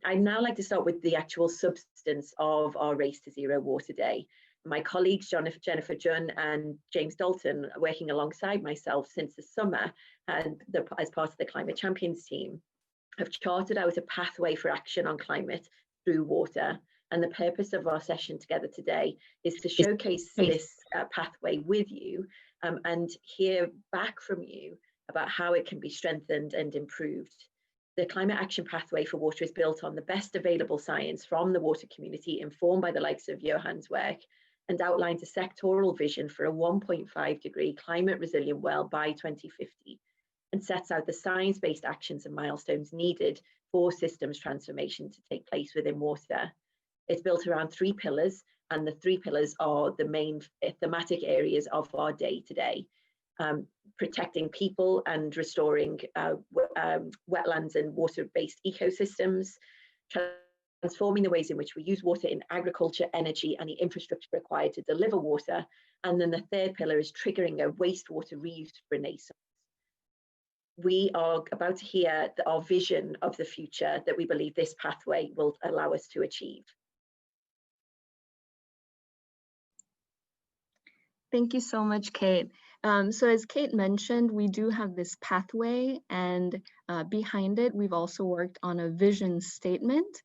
I'd now like to start with the actual substance of our Race to Zero Water Day. My colleagues Jennifer Junn and James Dalton, working alongside myself since the summer and as part of the Climate Champions team, have charted out a pathway for action on climate through water. And the purpose of our session together today is to showcase this pathway with you and hear back from you about how it can be strengthened and improved. The Climate Action Pathway for Water is built on the best available science from the water community, informed by the likes of Johan's work, and outlines a sectoral vision for a 1.5 degree climate resilient world by 2050, and sets out the science-based actions and milestones needed for systems transformation to take place within water. It's built around 3 pillars, and the 3 pillars are the main thematic areas of our day today. Protecting people and restoring wetlands and water-based ecosystems, transforming the ways in which we use water in agriculture, energy, and the infrastructure required to deliver water. And then the 3rd pillar is triggering a wastewater reuse renaissance. We are about to hear our vision of the future that we believe this pathway will allow us to achieve. Thank you so much, Cate. So as Cate mentioned, we do have this pathway, and behind it, we've also worked on a vision statement.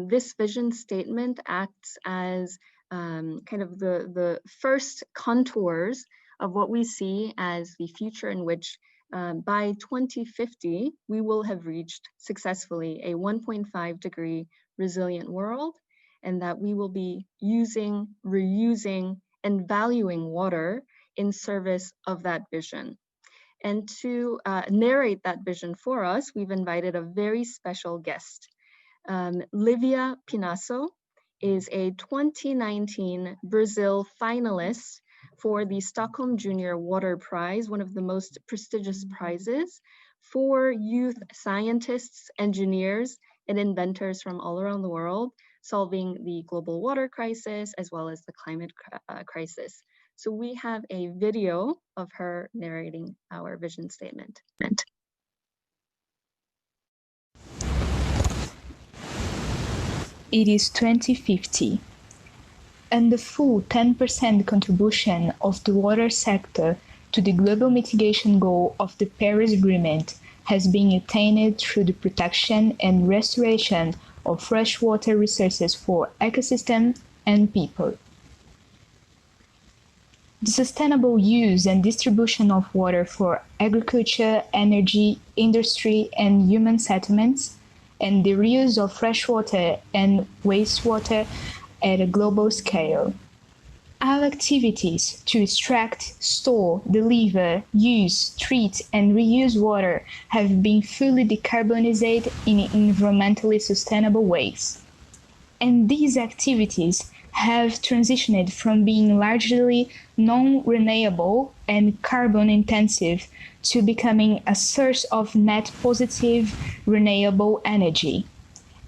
This vision statement acts as kind of the first contours of what we see as the future in which by 2050, we will have reached successfully a 1.5 degree resilient world, and that we will be using, reusing, and valuing water in service of that vision. And to narrate that vision for us, we've invited a very special guest. Livia Pinasso is a 2019 Brazil finalist for the Stockholm Junior Water Prize, one of the most prestigious prizes for youth scientists, engineers, and inventors from all around the world, solving the global water crisis as well as the climate crisis. So we have a video of her narrating our vision statement. It is 2050, and the full 10% contribution of the water sector to the global mitigation goal of the Paris Agreement has been attained through the protection and restoration of freshwater resources for ecosystems and people. The sustainable use and distribution of water for agriculture, energy, industry, and human settlements, and the reuse of freshwater and wastewater at a global scale. Our activities to extract, store, deliver, use, treat, and reuse water have been fully decarbonized in environmentally sustainable ways. And these activities have transitioned from being largely non-renewable and carbon-intensive to becoming a source of net positive renewable energy.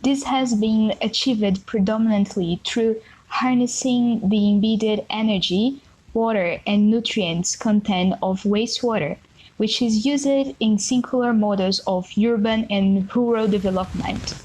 This has been achieved predominantly through harnessing the embedded energy, water, and nutrients content of wastewater, which is used in singular models of urban and rural development.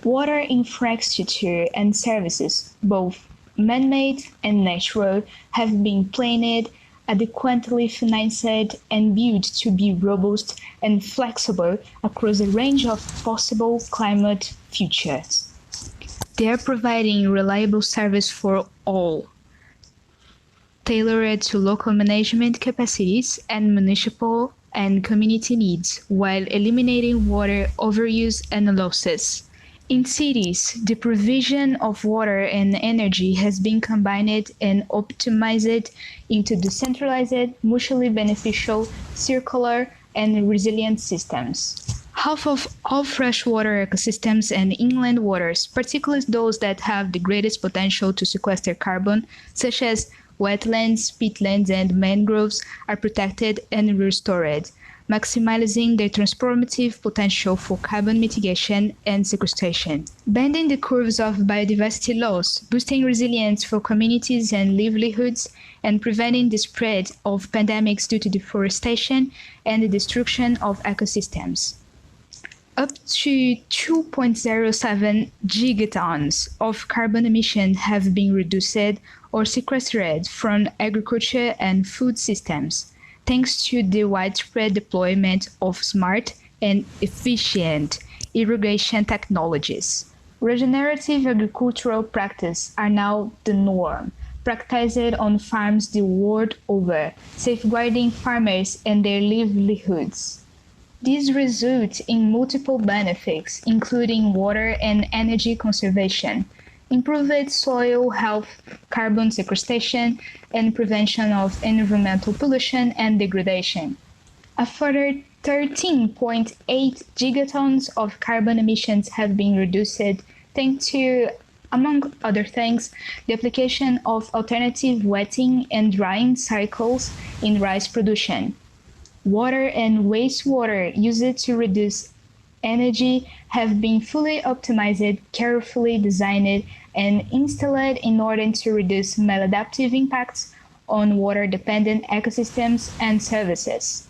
Water infrastructure and services, both man-made and natural, have been planned, adequately financed, and built to be robust and flexible across a range of possible climate futures. They are providing reliable service for all, tailored to local management capacities and municipal and community needs, while eliminating water overuse and losses. In cities, the provision of water and energy has been combined and optimized into decentralized, mutually beneficial, circular, and resilient systems. Half of all freshwater ecosystems and inland waters, particularly those that have the greatest potential to sequester carbon, such as wetlands, peatlands, and mangroves, are protected and restored, maximizing their transformative potential for carbon mitigation and sequestration. Bending the curves of biodiversity loss, boosting resilience for communities and livelihoods, and preventing the spread of pandemics due to deforestation and the destruction of ecosystems. Up to 2.07 gigatons of carbon emissions have been reduced or sequestered from agriculture and food systems, thanks to the widespread deployment of smart and efficient irrigation technologies. Regenerative agricultural practices are now the norm, practiced on farms the world over, safeguarding farmers and their livelihoods. These result in multiple benefits, including water and energy conservation, improved soil health, carbon sequestration, and prevention of environmental pollution and degradation. A further 13.8 gigatons of carbon emissions have been reduced thanks to, among other things, the application of alternative wetting and drying cycles in rice production. Water and wastewater used to reduce energy have been fully optimized, carefully designed, and installed in order to reduce maladaptive impacts on water-dependent ecosystems and services.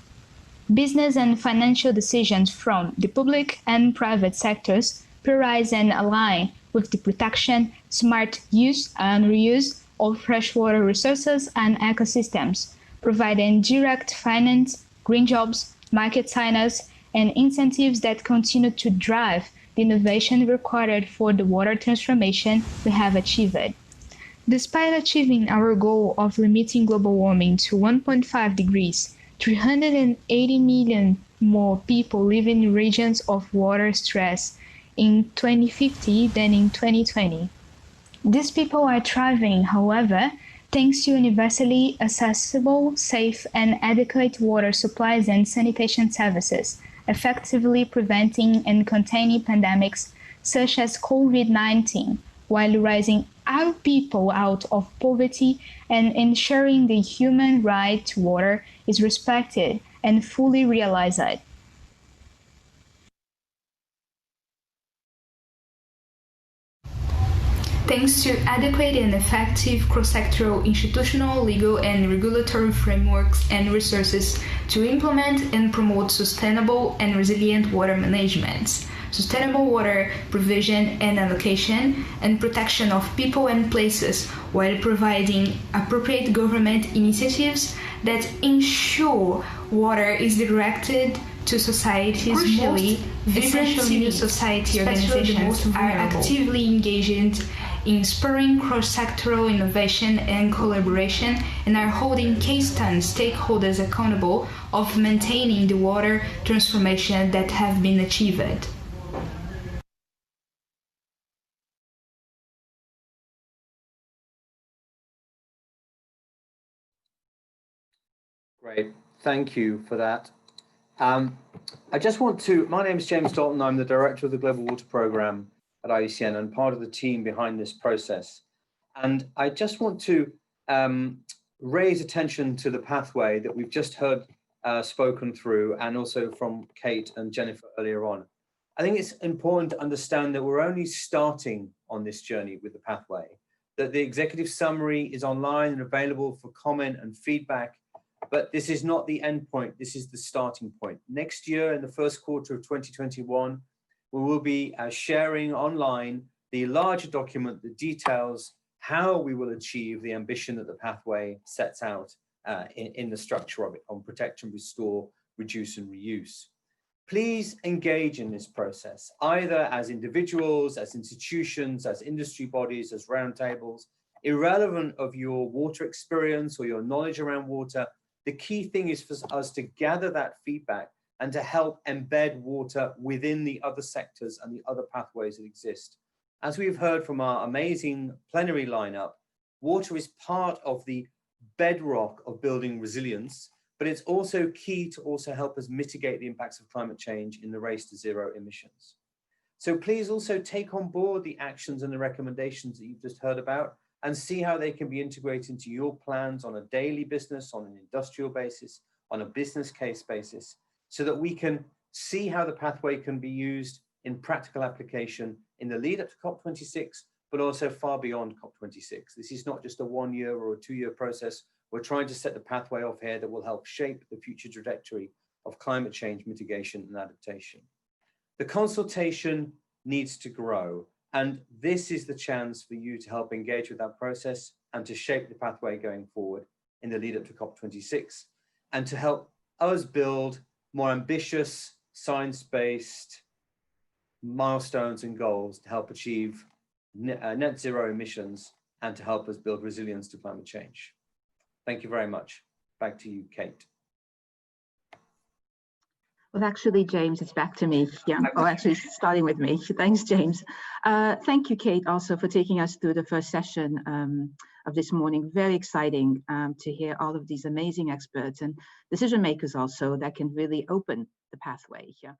Business and financial decisions from the public and private sectors prioritize and align with the protection, smart use and reuse of freshwater resources and ecosystems, providing direct finance, green jobs, market signals, and incentives that continue to drive the innovation required for the water transformation we have achieved. Despite achieving our goal of limiting global warming to 1.5 degrees, 380 million more people live in regions of water stress in 2050 than in 2020. These people are thriving, however, thanks to universally accessible, safe, and adequate water supplies and sanitation services, effectively preventing and containing pandemics such as COVID-19, while raising our people out of poverty and ensuring the human right to water is respected and fully realized. Thanks to adequate and effective cross-sectoral institutional, legal, and regulatory frameworks and resources to implement and promote sustainable and resilient water management, sustainable water provision and allocation, and protection of people and places, while providing appropriate government initiatives that ensure water is directed to society's most vibrant civil society organizations are actively engaged in spurring cross-sectoral innovation and collaboration and are holding key stakeholders accountable of maintaining the water transformation that have been achieved. Great, thank you for that. I just want to, my name is James Dalton, I'm the Director of the Global Water Programme at IUCN and part of the team behind this process. And I just want to raise attention to the pathway that we've just heard spoken through, and also from Cate and Jennifer earlier on. I think it's important to understand that we're only starting on this journey with the pathway, that the executive summary is online and available for comment and feedback. But this is not the end point, this is the starting point. Next year, in the first quarter of 2021, we will be sharing online the larger document that details how we will achieve the ambition that the pathway sets out in the structure of it on protect and restore, reduce and reuse. Please engage in this process, either as individuals, as institutions, as industry bodies, as roundtables, irrelevant of your water experience or your knowledge around water. The key thing is for us to gather that feedback and to help embed water within the other sectors and the other pathways that exist. As we've heard from our amazing plenary lineup, water is part of the bedrock of building resilience, but it's also key to also help us mitigate the impacts of climate change in the race to zero emissions. So please also take on board the actions and the recommendations that you've just heard about and see how they can be integrated into your plans on a daily business, on an industrial basis, on a business case basis, so that we can see how the pathway can be used in practical application in the lead up to COP26, but also far beyond COP26. This is not just a 1 year or a 2 year process. We're trying to set the pathway off here that will help shape the future trajectory of climate change mitigation and adaptation. The consultation needs to grow, and this is the chance for you to help engage with that process and to shape the pathway going forward in the lead up to COP26, and to help us build more ambitious, science-based milestones and goals to help achieve net zero emissions and to help us build resilience to climate change. Thank you very much. Back to you, Cate. Well, actually, James, it's back to me. Yeah, oh, actually, starting with me. Thanks, James. Thank you, Cate, also for taking us through the first session of this morning. Very exciting to hear all of these amazing experts and decision makers also that can really open the pathway here.